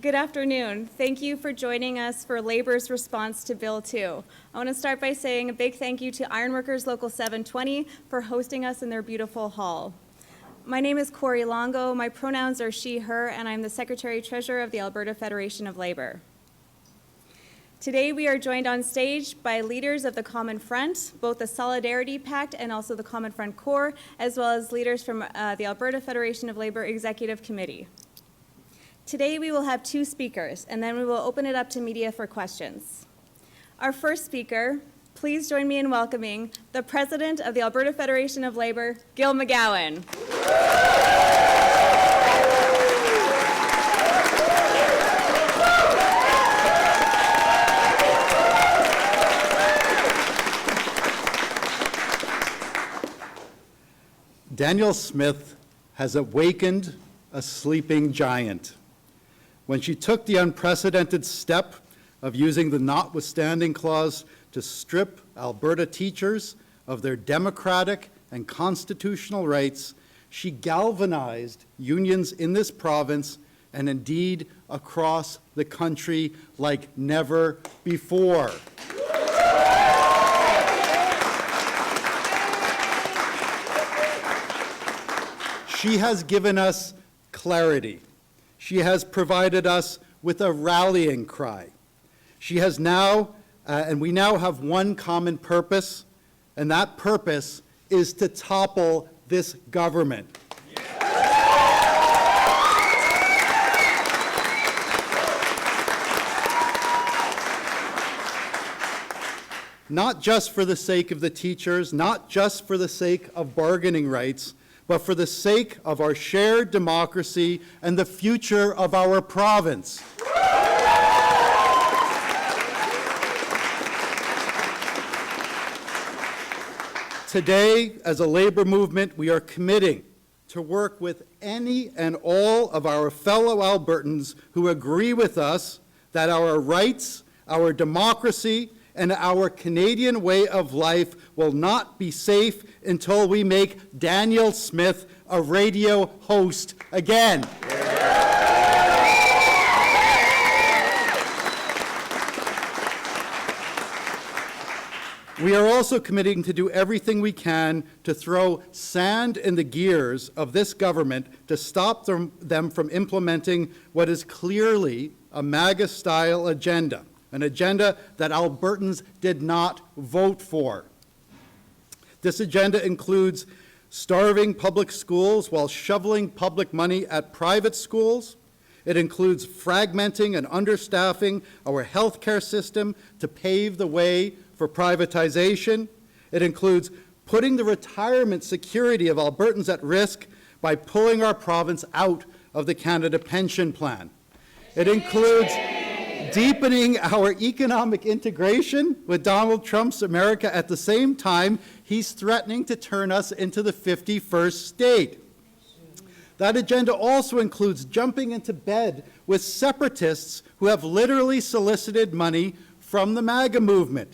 Good afternoon. Thank you for joining us for Labor's response to Bill 2. I want to start by saying a big thank you to Ironworkers Local 720 for hosting us in their beautiful hall. My name is Corey Longo. My pronouns are she, her, and I'm the Secretary-Treasurer of the Alberta Federation of Labor. Today we are joined on stage by leaders of the Common Front, both the Solidarity Pact and also the Common Front Core, as well as leaders from the Alberta Federation of Labor Executive Committee. Today we will have two speakers, and then we will open it up to media for questions. Our first speaker, please join me in welcoming the President of the Alberta Federation of Labor, Gil McGowan. Danielle Smith has awakened a sleeping giant. When she took the unprecedented step of using the notwithstanding clause to strip Alberta teachers of their democratic and constitutional rights, she galvanized unions in this province and indeed across the country like never before. She has given us clarity. She has provided us with a rallying cry. She has now, and we now have one common purpose, and that purpose is to topple this government. Not just for the sake of the teachers, not just for the sake of bargaining rights, but for the sake of our shared democracy and the future of our province. Today, as a labor movement, we are committing to work with any and all of our fellow Albertans who agree with us that our rights, our democracy, and our Canadian way of life will not be safe until we make Danielle Smith a radio host again. We are also committing to do everything we can to throw sand in the gears of this government to stop them from implementing what is clearly a MAGA-style agenda. An agenda that Albertans did not vote for. This agenda includes starving public schools while shoveling public money at private schools. It includes fragmenting and understaffing our healthcare system to pave the way for privatization. It includes putting the retirement security of Albertans at risk by pulling our province out of the Canada Pension Plan. It includes deepening our economic integration with Donald Trump's America at the same time he's threatening to turn us into the 51st state. That agenda also includes jumping into bed with separatists who have literally solicited money from the MAGA movement.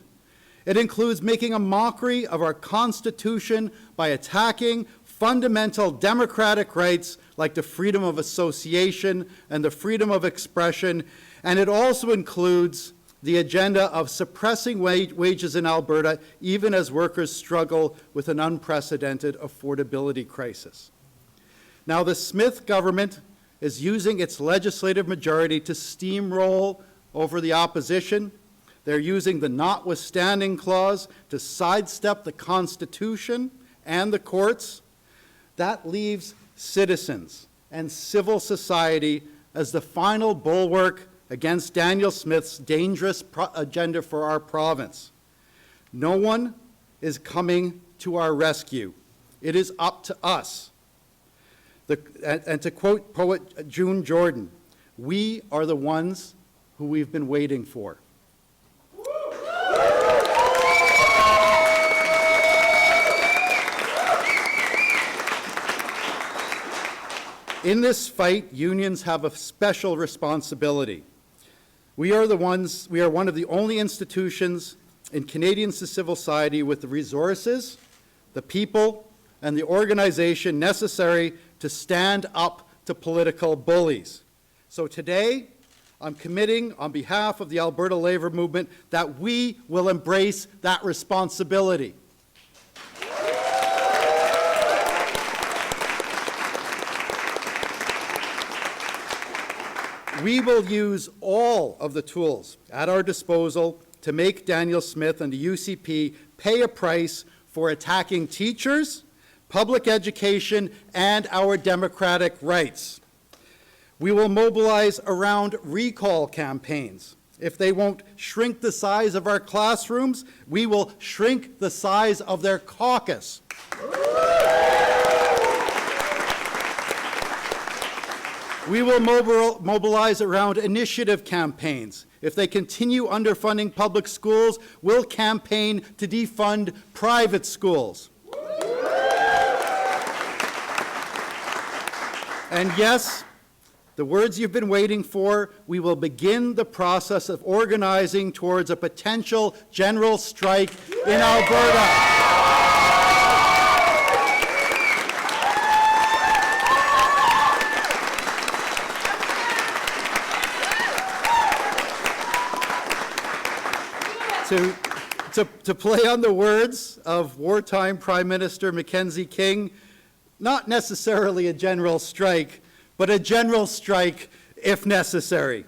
It includes making a mockery of our Constitution by attacking fundamental democratic rights like the freedom of association and the freedom of expression. And it also includes the agenda of suppressing wages in Alberta, even as workers struggle with an unprecedented affordability crisis. Now, the Smith government is using its legislative majority to steamroll over the opposition. They're using the notwithstanding clause to sidestep the Constitution and the courts. That leaves citizens and civil society as the final bulwark against Danielle Smith's dangerous agenda for our province. No one is coming to our rescue. It is up to us. And to quote poet June Jordan, we are the ones who we've been waiting for. In this fight, unions have a special responsibility. We are one of the only institutions in Canadian civil society with the resources, the people, and the organization necessary to stand up to political bullies. So today, I'm committing on behalf of the Alberta labor movement that we will embrace that responsibility. We will use all of the tools at our disposal to make Daniel Smith and the UCP pay a price for attacking teachers, public education, and our democratic rights. We will mobilize around recall campaigns. If they won't shrink the size of our classrooms, we will shrink the size of their caucus. We will mobilize around initiative campaigns. If they continue underfunding public schools, we'll campaign to defund private schools. And yes, the words you've been waiting for, we will begin the process of organizing towards a potential general strike in Alberta. To play on the words of wartime Prime Minister Mackenzie King, not necessarily a general strike, but a general strike if necessary.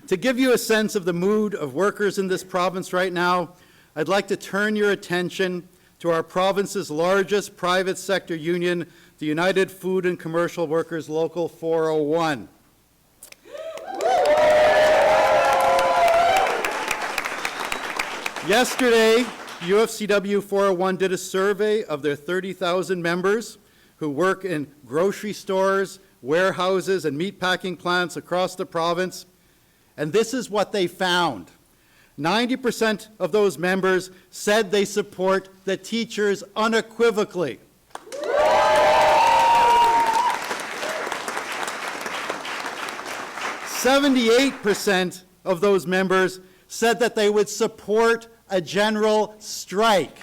To give you a sense of the mood of workers in this province right now, I'd like to turn your attention to our province's largest private sector union, the United Food and Commercial Workers Local 401. Yesterday, UFCW 401 did a survey of their 30,000 members who work in grocery stores, warehouses, and meatpacking plants across the province, and this is what they found. 90% of those members said they support the teachers unequivocally. 78% of those members said that they would support a general strike.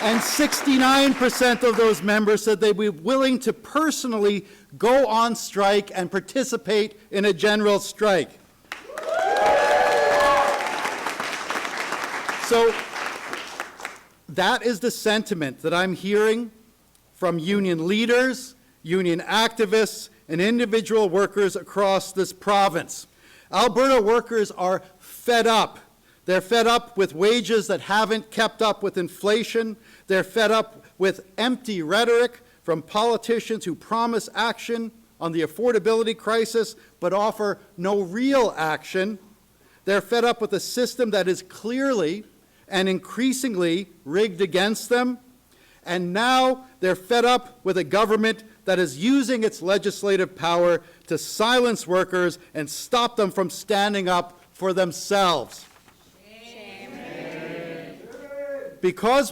And 69% of those members said they'd be willing to personally go on strike and participate in a general strike. So that is the sentiment that I'm hearing from union leaders, union activists, and individual workers across this province. Alberta workers are fed up. They're fed up with wages that haven't kept up with inflation. They're fed up with empty rhetoric from politicians who promise action on the affordability crisis but offer no real action. They're fed up with a system that is clearly and increasingly rigged against them. And now they're fed up with a government that is using its legislative power to silence workers and stop them from standing up for themselves. Because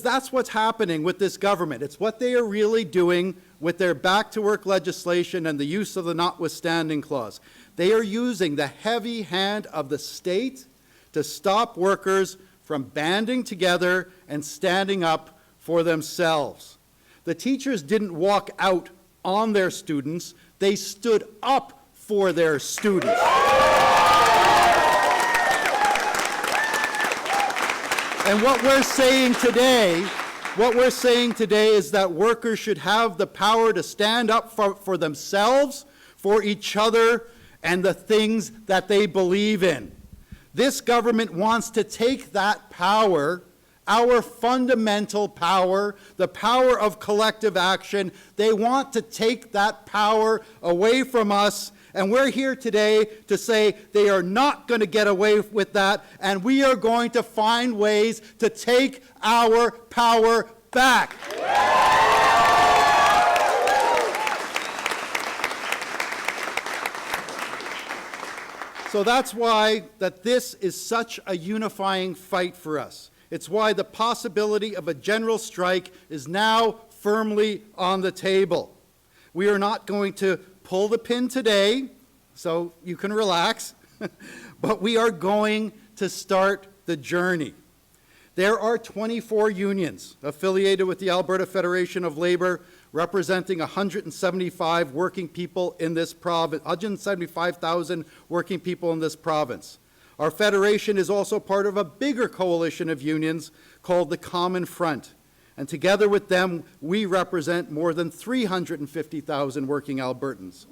that's what's happening with this government. It's what they are really doing with their back-to-work legislation and the use of the notwithstanding clause. They are using the heavy hand of the state to stop workers from banding together and standing up for themselves. The teachers didn't walk out on their students, they stood up for their students. And what we're saying today is that workers should have the power to stand up for themselves, for each other, and the things that they believe in. This government wants to take that power, our fundamental power, the power of collective action. They want to take that power away from us, and we're here today to say they are not going to get away with that, and we are going to find ways to take our power back. So that's why that this is such a unifying fight for us. It's why the possibility of a general strike is now firmly on the table. We are not going to pull the pin today, so you can relax, but we are going to start the journey. There are 24 unions affiliated with the Alberta Federation of Labor, representing 175 working people in this province, 175,000 working people in this province. Our federation is also part of a bigger coalition of unions called the Common Front, and together with them, we represent more than 350,000 working Albertans.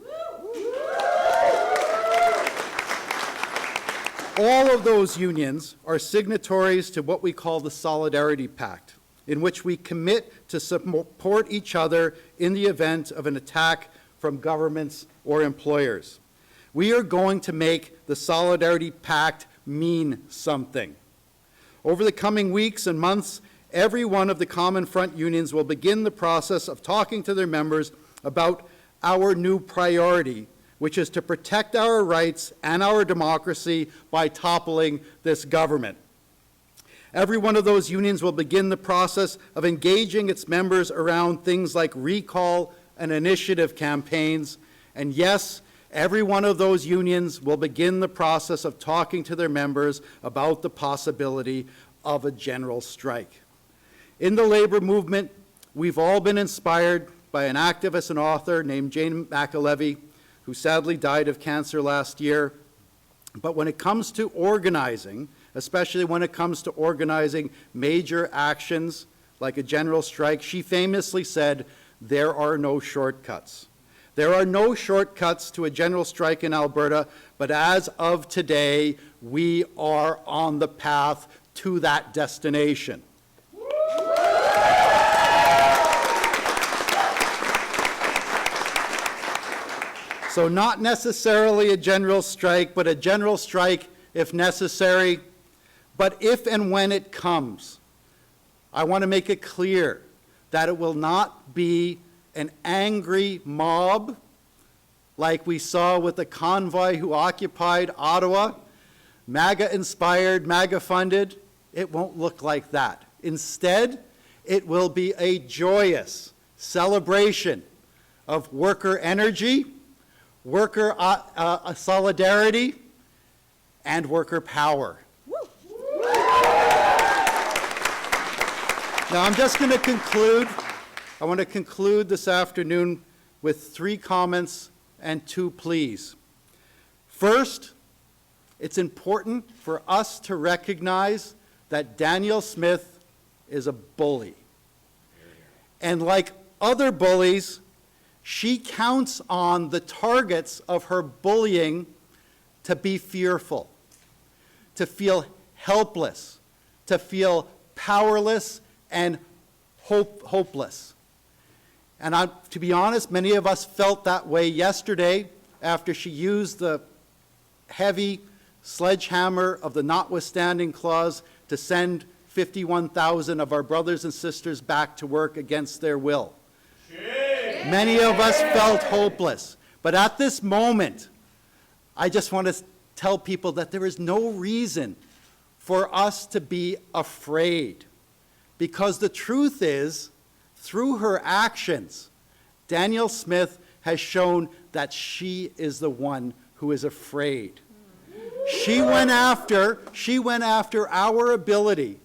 All of those unions are signatories to what we call the Solidarity Pact, in which we commit to support each other in the event of an attack from governments or employers. We are going to make the Solidarity Pact mean something. Over the coming weeks and months, every one of the Common Front unions will begin the process of talking to their members about our new priority, which is to protect our rights and our democracy by toppling this government. Every one of those unions will begin the process of engaging its members around things like recall and initiative campaigns. And yes, every one of those unions will begin the process of talking to their members about the possibility of a general strike. In the labor movement, we've all been inspired by an activist and author named Jane McAlevey, who sadly died of cancer last year. But when it comes to organizing, especially when it comes to organizing major actions like a general strike, she famously said, "There are no shortcuts." There are no shortcuts to a general strike in Alberta, but as of today, we are on the path to that destination. So not necessarily a general strike, but a general strike if necessary. But if and when it comes, I want to make it clear that it will not be an angry mob like we saw with the convoy who occupied Ottawa, MAGA-inspired, MAGA-funded. It won't look like that. Instead, it will be a joyous celebration of worker energy, worker solidarity, and worker power. Now, I'm just going to conclude. I want to conclude this afternoon with 3 comments and 2 pleas. First, it's important for us to recognize that Danielle Smith is a bully. And like other bullies, she counts on the targets of her bullying to be fearful, to feel helpless, to feel powerless and hopeless. And to be honest, many of us felt that way yesterday after she used the heavy sledgehammer of the notwithstanding clause to send 51,000 of our brothers and sisters back to work against their will. Many of us felt hopeless. But at this moment, I just want to tell people that there is no reason for us to be afraid. Because the truth is, through her actions, Danielle Smith has shown that she is the one who is afraid. She went after our ability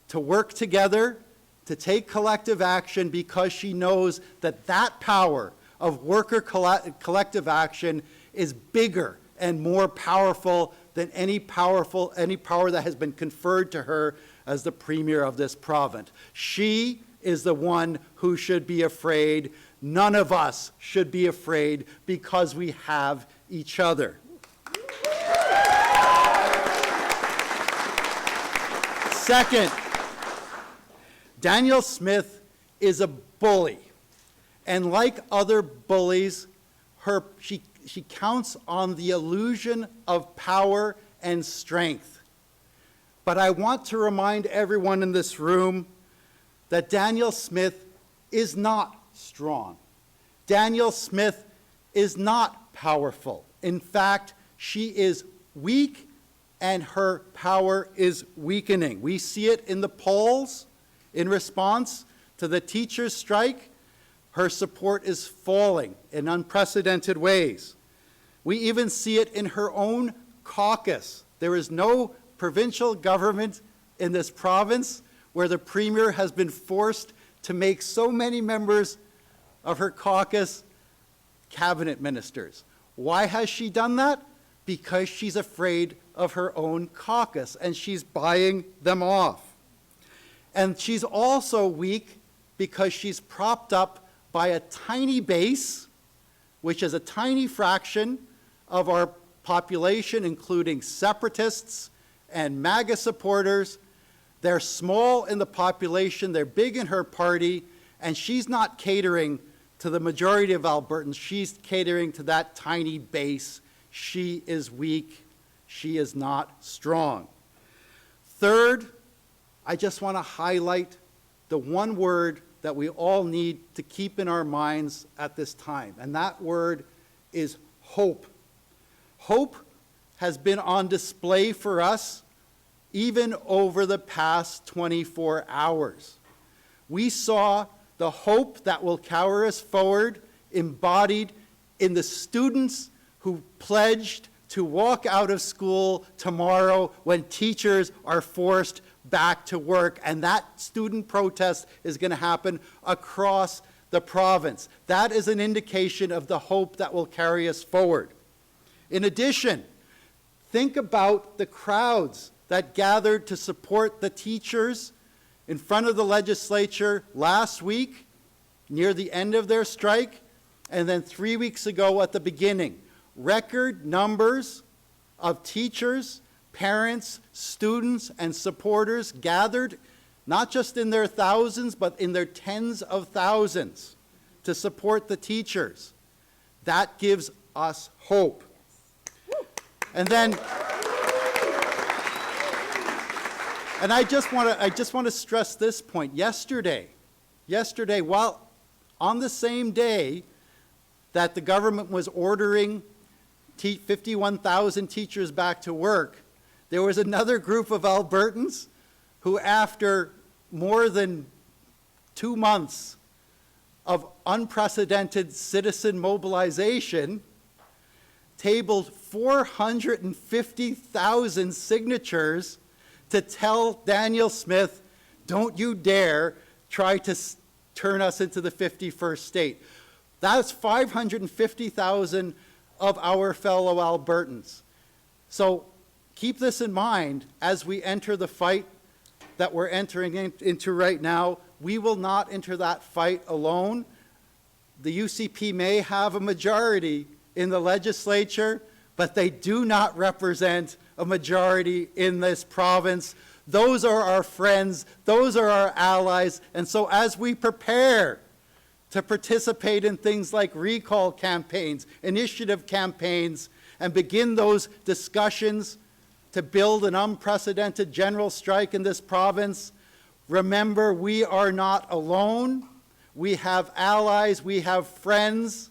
to work together, to take collective action, because she knows that that power of worker collective action is bigger and more powerful than any power that has been conferred to her as the premier of this province. She is the one who should be afraid. None of us should be afraid because we have each other. Second, Danielle Smith is a bully. And like other bullies, she counts on the illusion of power and strength. But I want to remind everyone in this room that Danielle Smith is not strong. Danielle Smith is not powerful. In fact, she is weak and her power is weakening. We see it in the polls. In response to the teachers' strike, her support is falling in unprecedented ways. We even see it in her own caucus. There is no provincial government in this province where the premier has been forced to make so many members of her caucus cabinet ministers. Why has she done that? Because she's afraid of her own caucus, and she's buying them off. And she's also weak because she's propped up by a tiny base, which is a tiny fraction of our population, including separatists and MAGA supporters. They're small in the population, they're big in her party, and she's not catering to the majority of Albertans. She's catering to that tiny base. She is weak. She is not strong. Third, I just want to highlight the one word that we all need to keep in our minds at this time, and that word is hope. Hope has been on display for us even over the past 24 hours. We saw the hope that will carry us forward embodied in the students who pledged to walk out of school tomorrow when teachers are forced back to work. And that student protest is going to happen across the province. That is an indication of the hope that will carry us forward. In addition, think about the crowds that gathered to support the teachers in front of the legislature last week, near the end of their strike, and then 3 weeks ago at the beginning. Record numbers of teachers, parents, students, and supporters gathered, not just in their thousands, but in their tens of thousands, to support the teachers. That gives us hope. And then, and I just want to stress this point. Yesterday, while on the same day that the government was ordering 51,000 teachers back to work, there was another group of Albertans who, after more than 2 months of unprecedented citizen mobilization, tabled 450,000 signatures to tell Daniel Smith, don't you dare try to turn us into the 51st state. That's 550,000 of our fellow Albertans. So keep this in mind as we enter the fight that we're entering into right now. We will not enter that fight alone. The UCP may have a majority in the legislature, but they do not represent a majority in this province. Those are our friends, those are our allies, and so as we prepare to participate in things like recall campaigns, initiative campaigns, and begin those discussions to build an unprecedented general strike in this province, remember, we are not alone. We have allies, we have friends.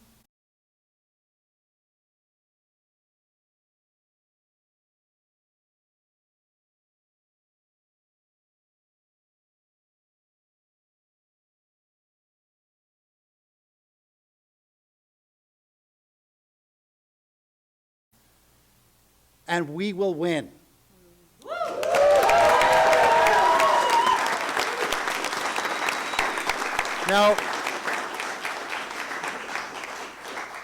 And we will win. Now,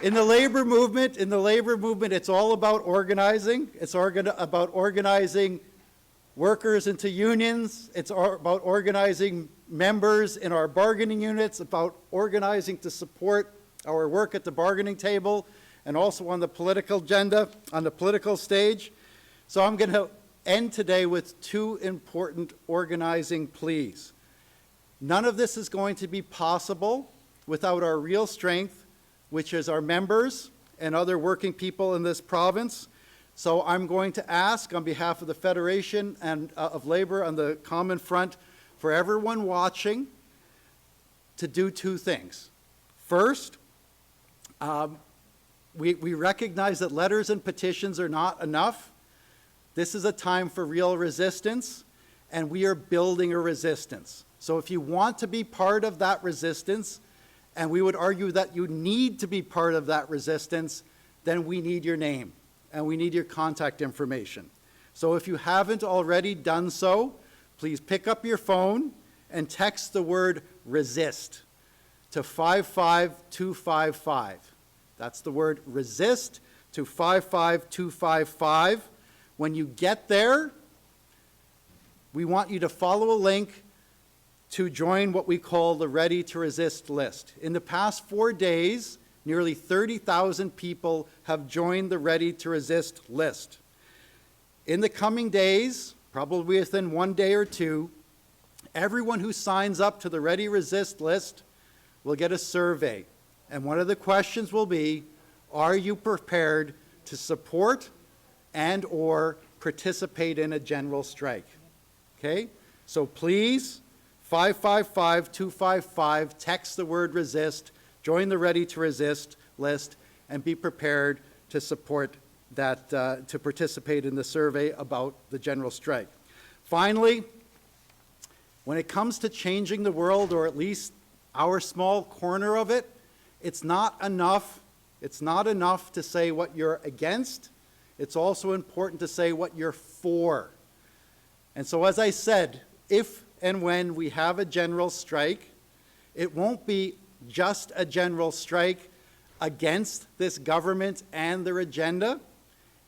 in the labor movement, it's all about organizing. It's about organizing workers into unions. It's about organizing members in our bargaining units, about organizing to support our work at the bargaining table, and also on the political agenda, on the political stage. So I'm going to end today with 2 important organizing pleas. None of this is going to be possible without our real strength, which is our members and other working people in this province. So I'm going to ask on behalf of the Federation and of Labor on the Common Front for everyone watching to do 2 things. First, we recognize that letters and petitions are not enough. This is a time for real resistance, and we are building a resistance. So if you want to be part of that resistance, and we would argue that you need to be part of that resistance, then we need your name, and we need your contact information. So if you haven't already done so, please pick up your phone and text the word resist to 55255. That's the word resist to 55255. When you get there, we want you to follow a link to join what we call the Ready to Resist list. In the past 4 days, nearly 30,000 people have joined the Ready to Resist list. In the coming days, probably within 1 day or two, everyone who signs up to the Ready Resist list will get a survey. And one of the questions will be, are you prepared to support and or participate in a general strike? Okay? So please, 555-255, text the word resist, join the Ready to Resist list, and be prepared to support that, to participate in the survey about the general strike. Finally, when it comes to changing the world, or at least our small corner of it, it's not enough to say what you're against. It's also important to say what you're for. And so, as I said, if and when we have a general strike, it won't be just a general strike against this government and their agenda.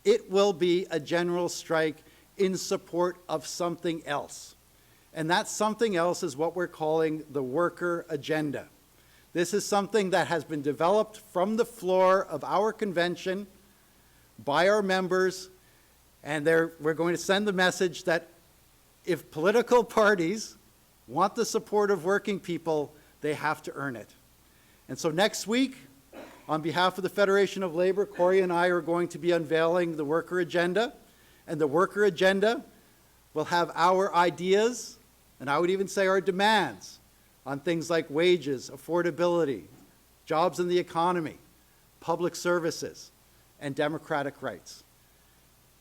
It will be a general strike in support of something else. And that something else is what we're calling the worker agenda. This is something that has been developed from the floor of our convention by our members, and we're going to send the message that if political parties want the support of working people, they have to earn it. And so next week, on behalf of the Federation of Labor, Corey and I are going to be unveiling the worker agenda, and the worker agenda will have our ideas, and I would even say our demands, on things like wages, affordability, jobs in the economy, public services, and democratic rights.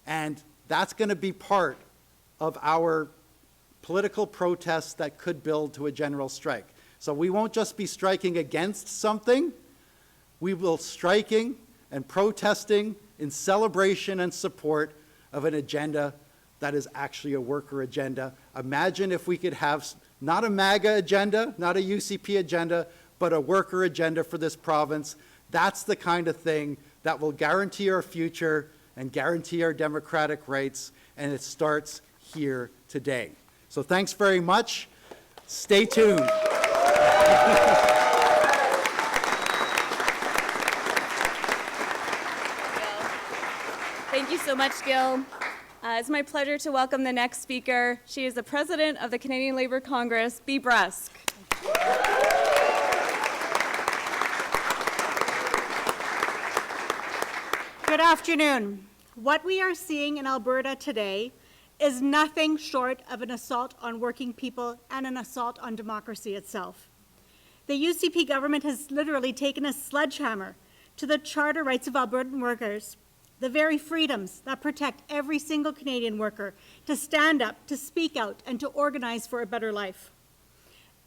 And that's going to be part of our political protests that could build to a general strike. So we won't just be striking against something, we will striking and protesting in celebration and support of an agenda that is actually a worker agenda. Imagine if we could have not a MAGA agenda, not a UCP agenda, but a worker agenda for this province. That's the kind of thing that will guarantee our future and guarantee our democratic rights, and it starts here today. So thanks very much. Stay tuned. Thank you so much, Gil. It's my pleasure to welcome the next speaker. She is the president of the Canadian Labour Congress, Bea Brusk. Good afternoon. What we are seeing in Alberta today is nothing short of an assault on working people and an assault on democracy itself. The UCP government has literally taken a sledgehammer to the charter rights of Albertan workers, the very freedoms that protect every single Canadian worker to stand up, to speak out, and to organize for a better life.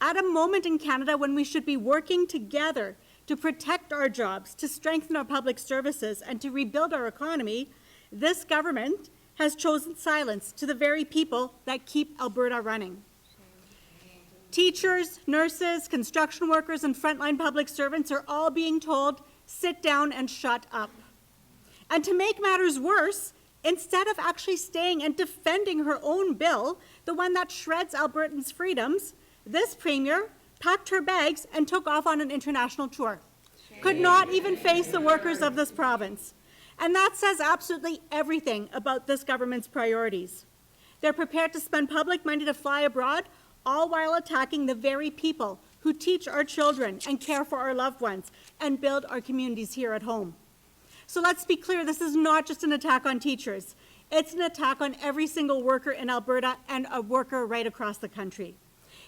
At a moment in Canada when we should be working together to protect our jobs, to strengthen our public services, and to rebuild our economy, this government has chosen silence to the very people that keep Alberta running. Teachers, nurses, construction workers, and frontline public servants are all being told, sit down and shut up. And to make matters worse, instead of actually staying and defending her own bill, the one that shreds Albertans' freedoms, this premier packed her bags and took off on an international tour. Could not even face the workers of this province. And that says absolutely everything about this government's priorities. They're prepared to spend public money to fly abroad, all while attacking the very people who teach our children and care for our loved ones and build our communities here at home. So let's be clear, this is not just an attack on teachers. It's an attack on every single worker in Alberta and a worker right across the country.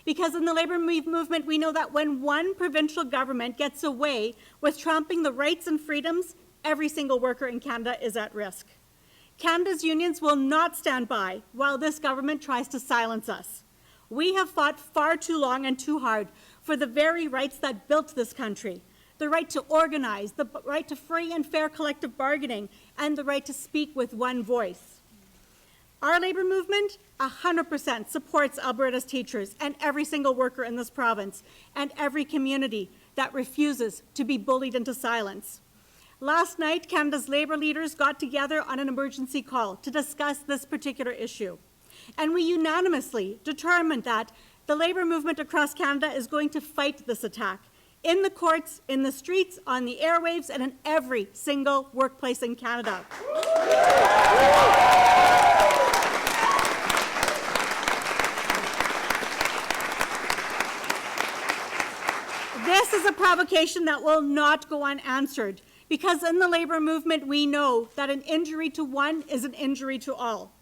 Because in the labour movement, we know that when one provincial government gets away with trampling the rights and freedoms, every single worker in Canada is at risk. Canada's unions will not stand by while this government tries to silence us. We have fought far too long and too hard for the very rights that built this country. The right to organize, the right to free and fair collective bargaining, and the right to speak with one voice. Our labour movement 100% supports Alberta's teachers and every single worker in this province and every community that refuses to be bullied into silence. Last night, Canada's Labour leaders got together on an emergency call to discuss this particular issue. And we unanimously determined that the Labour movement across Canada is going to fight this attack in the courts, in the streets, on the airwaves, and in every single workplace in Canada. This is a provocation that will not go unanswered, because in the Labour movement, we know that an injury to one is an injury to all.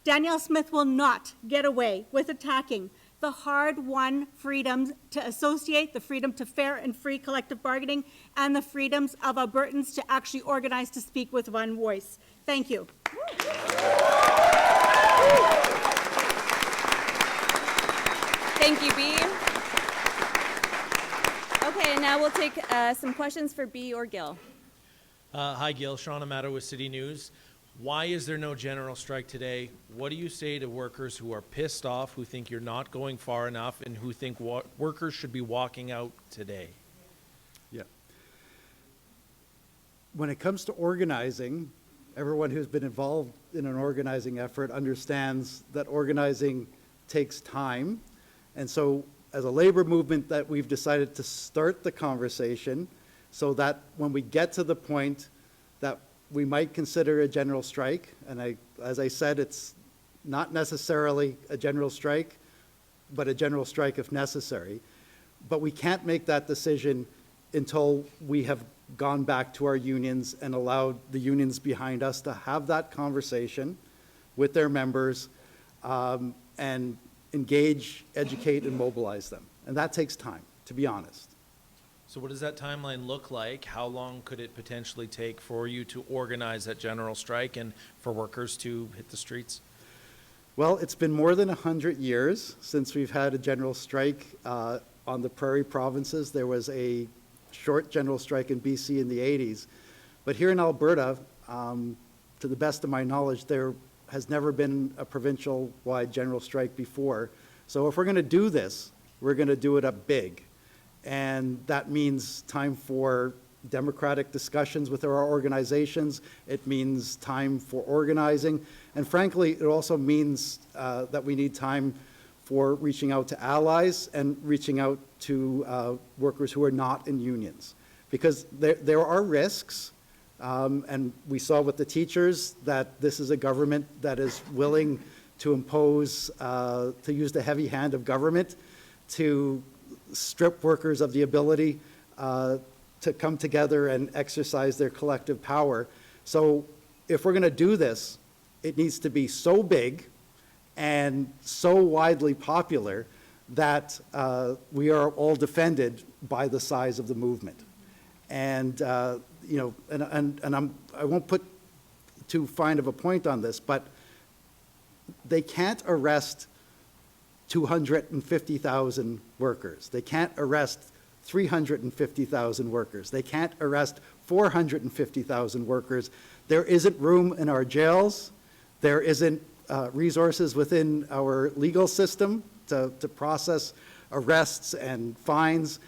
Danielle Smith will not get away with attacking the hard-won freedoms to associate, the freedom to fair and free collective bargaining, and the freedoms of Albertans to actually organize to speak with one voice. Thank you. Thank you, B. Okay, now we'll take some questions for B or Gil. Hi, Gil. Sean Amato with City News. Why is there no general strike today? What do you say to workers who are pissed off, who think you're not going far enough, and who think workers should be walking out today? Yeah. When it comes to organizing, everyone who's been involved in an organizing effort understands that organizing takes time. And so as a labor movement that we've decided to start the conversation so that when we get to the point that we might consider a general strike, and as I said, it's not necessarily a general strike, but a general strike if necessary. But we can't make that decision until we have gone back to our unions and allowed the unions behind us to have that conversation with their members and engage, educate, and mobilize them. And that takes time, to be honest. So what does that timeline look like? How long could it potentially take for you to organize that general strike and for workers to hit the streets? Well, it's been more than 100 years since we've had a general strike on the prairie provinces. There was a short general strike in BC in the 80s. But here in Alberta, to the best of my knowledge, there has never been a provincial-wide general strike before. So if we're going to do this, we're going to do it up big. And that means time for democratic discussions with our organizations. It means time for organizing. And frankly, it also means that we need time for reaching out to allies and reaching out to workers who are not in unions. Because there are risks, and we saw with the teachers that this is a government that is willing to impose, to use the heavy hand of government to strip workers of the ability to come together and exercise their collective power. So if we're going to do this, it needs to be so big and so widely popular that we are all defended by the size of the movement. And you know, I won't put too fine of a point on this, but they can't arrest 250,000 workers. They can't arrest 350,000 workers. They can't arrest 450,000 workers. There isn't room in our jails. There isn't resources within our legal system to process arrests and fines.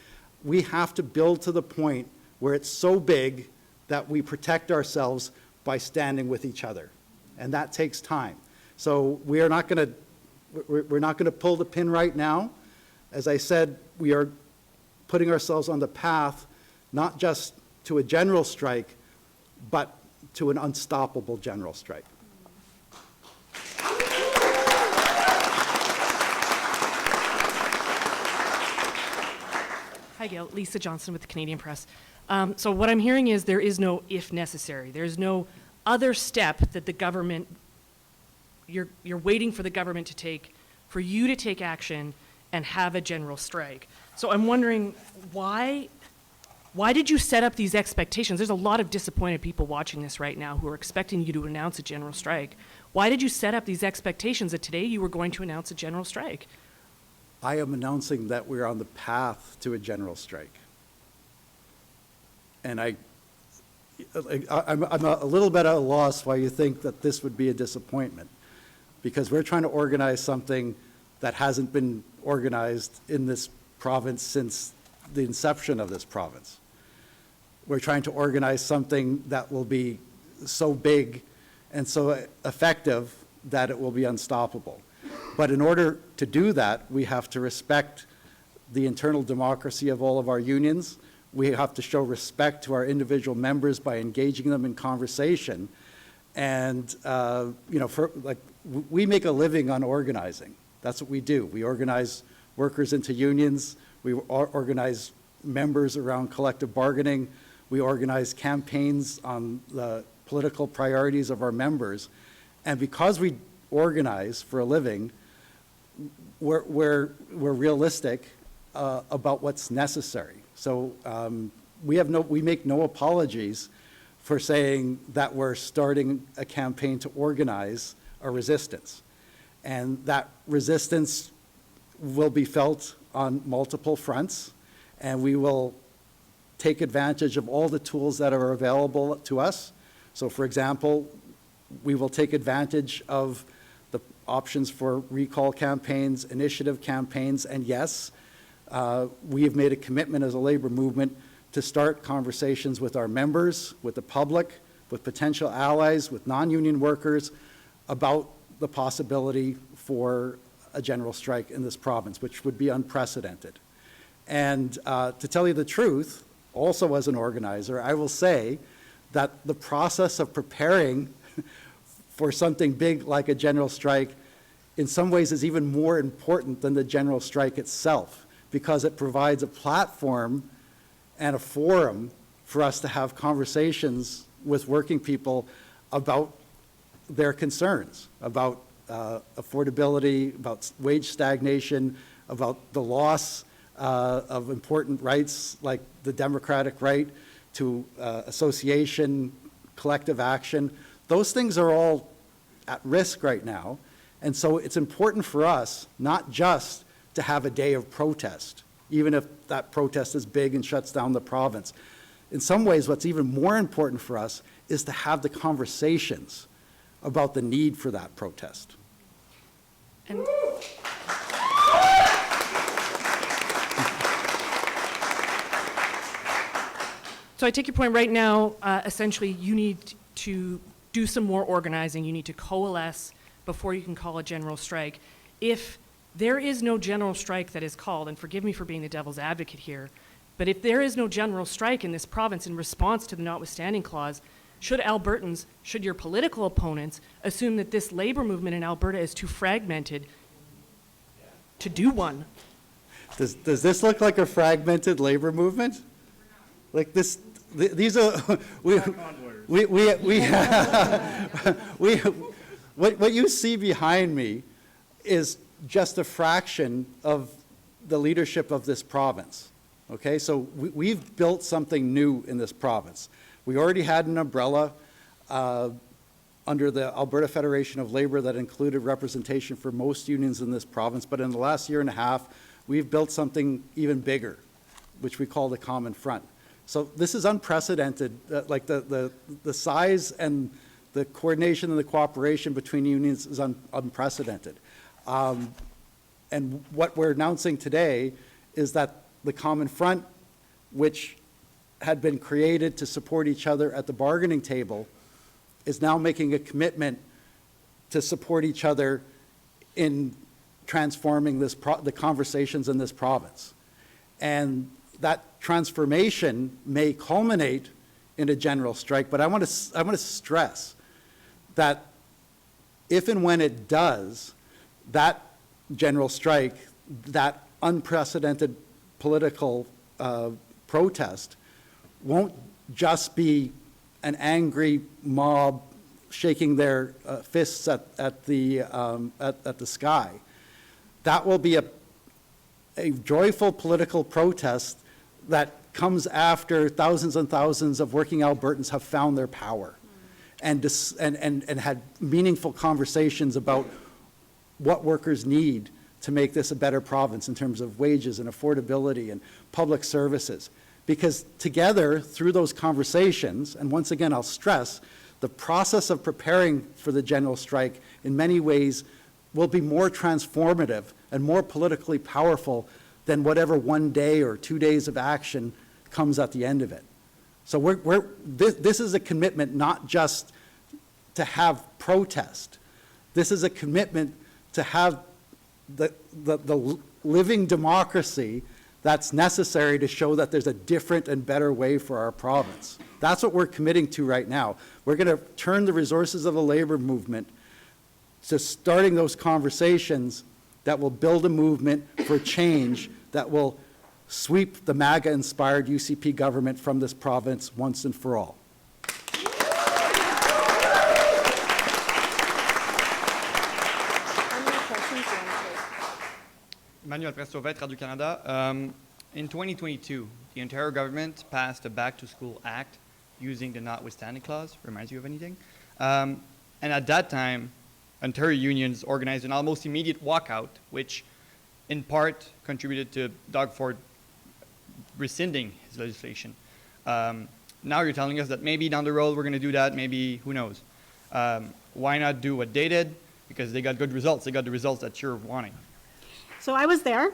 We have to build to the point where it's so big that we protect ourselves by standing with each other. And that takes time. So we're not going to pull the pin right now. As I said, we are putting ourselves on the path, not just to a general strike, but to an unstoppable general strike. Hi, Gail. Lisa Johnson with the Canadian Press. So what I'm hearing is there is no if necessary. There's no other step that the government, you're waiting for the government to take, for you to take action and have a general strike. So I'm wondering why did you set up these expectations? There's a lot of disappointed people watching this right now who are expecting you to announce a general strike. Why did you set up these expectations that today you were going to announce a general strike? I am announcing that we're on the path to a general strike. And I'm a little bit at a loss why you think that this would be a disappointment, because we're trying to organize something that hasn't been organized in this province since the inception of this province. We're trying to organize something that will be so big and so effective that it will be unstoppable. But in order to do that, we have to respect the internal democracy of all of our unions. We have to show respect to our individual members by engaging them in conversation. And, we make a living on organizing. That's what we do. We organize workers into unions. We organize members around collective bargaining. We organize campaigns on the political priorities of our members. And because we organize for a living, we're realistic about what's necessary. So we make no apologies for saying that we're starting a campaign to organize a resistance. And that resistance will be felt on multiple fronts, and we will take advantage of all the tools that are available to us. So for example, we will take advantage of the options for recall campaigns, initiative campaigns, and yes, we have made a commitment as a labor movement to start conversations with our members, with the public, with potential allies, with non-union workers about the possibility for a general strike in this province, which would be unprecedented. And to tell you the truth, also as an organizer, I will say that the process of preparing for something big like a general strike in some ways is even more important than the general strike itself, because it provides a platform and a forum for us to have conversations with working people about their concerns, about affordability, about wage stagnation, about the loss of important rights like the democratic right to association, collective action. Those things are all at risk right now. And so it's important for us not just to have a day of protest, even if that protest is big and shuts down the province. In some ways, what's even more important for us is to have the conversations about the need for that protest. And so I take your point right now, essentially you need to do some more organizing, you need to coalesce before you can call a general strike. If there is no general strike that is called, and forgive me for being the devil's advocate here, but if there is no general strike in this province in response to the notwithstanding clause, should Albertans, should your political opponents assume that this labor movement in Alberta is too fragmented to do one? Does this look like a fragmented labor movement? Like this, these are, what you see behind me is just a fraction of the leadership of this province. Okay, so we've built something new in this province. We already had an umbrella under the Alberta Federation of Labor that included representation for most unions in this province, but in the last year and a half, we've built something even bigger, which we call the Common Front. So this is unprecedented, like the size and the coordination and the cooperation between unions is unprecedented. And what we're announcing today is that the Common Front, which had been created to support each other at the bargaining table, is now making a commitment to support each other in transforming the conversations in this province. And that transformation may culminate in a general strike, but I want to stress that if and when it does, that general strike, that unprecedented political protest, won't just be an angry mob shaking their fists at the sky. That will be a joyful political protest that comes after thousands and thousands of working Albertans have found their power and had meaningful conversations about what workers need to make this a better province in terms of wages and affordability and public services. Because together, through those conversations, and once again I'll stress, the process of preparing for the general strike in many ways will be more transformative and more politically powerful than whatever 1 day or 2 days of action comes at the end of it. So this is a commitment not just to have protest. This is a commitment to have the living democracy that's necessary to show that there's a different and better way for our province. That's what we're committing to right now. We're going to turn the resources of the labor movement to starting those conversations that will build a movement for change that will sweep the MAGA-inspired UCP government from this province once and for all. Emmanuel Prestovet, Radio-Canada. In 2022, the Ontario government passed a Back-to-School Act using the notwithstanding clause. Reminds you of anything? And at that time, Ontario unions organized an almost immediate walkout, which in part contributed to Doug Ford rescinding his legislation. Now you're telling us that maybe down the road we're going to do that, maybe, who knows. Why not do what they did? Because they got good results. They got the results that you're wanting. So I was there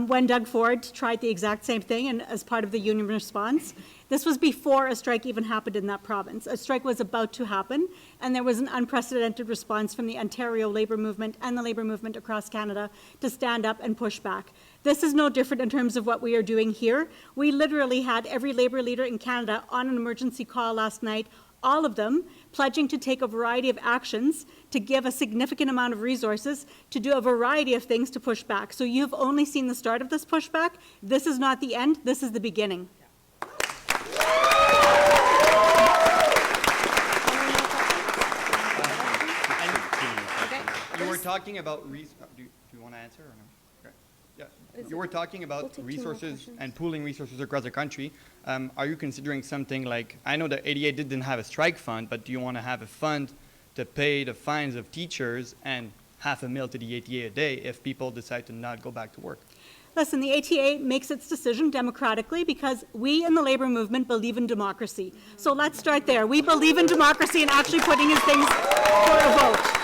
when Doug Ford tried the exact same thing and as part of the union response. This was before a strike even happened in that province. A strike was about to happen, and there was an unprecedented response from the Ontario labor movement and the labor movement across Canada to stand up and push back. This is no different in terms of what we are doing here. We literally had every labor leader in Canada on an emergency call last night, all of them pledging to take a variety of actions, to give a significant amount of resources, to do a variety of things to push back. So you've only seen the start of this pushback. This is not the end. This is the beginning. You were talking about, do you want to answer or no? Okay. Yeah. You were talking about resources and pooling resources across the country. Are you considering something like, I know that 88 didn't have a strike fund, but do you want to have a fund to pay the fines of teachers and $500,000 to the ATA a day if people decide to not go back to work? Listen, the ATA makes its decision democratically because we in the labor movement believe in democracy. So let's start there. We believe in democracy and actually putting in things for a vote.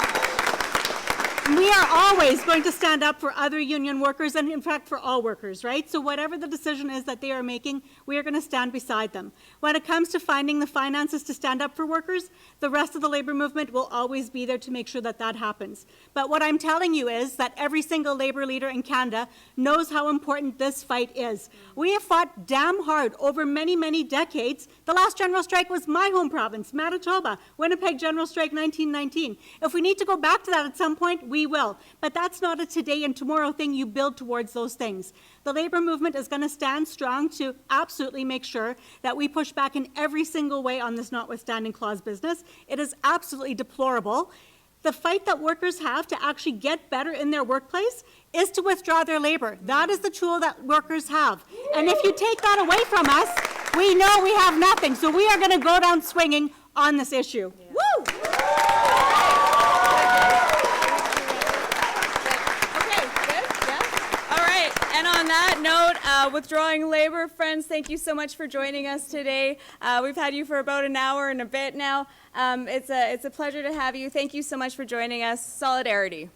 We are always going to stand up for other union workers and, in fact, for all workers, right? So whatever the decision is that they are making, we are going to stand beside them. When it comes to finding the finances to stand up for workers, the rest of the labor movement will always be there to make sure that that happens. But what I'm telling you is that every single labor leader in Canada knows how important this fight is. We have fought damn hard over many, many decades. The last general strike was my home province, Manitoba, Winnipeg General Strike 1919. If we need to go back to that at some point, we will. But that's not a today and tomorrow thing. You build towards those things. The labor movement is going to stand strong to absolutely make sure that we push back in every single way on this notwithstanding clause business. It is absolutely deplorable. The fight that workers have to actually get better in their workplace is to withdraw their labor. That is the tool that workers have. And if you take that away from us, we know we have nothing. So we are going to go down swinging on this issue. Yeah. Woo! And on that note, withdrawing labor friends, thank you so much for joining us today. We've had you for about an hour and a bit now. It's a pleasure to have you. Thank you so much for joining us. Solidarity.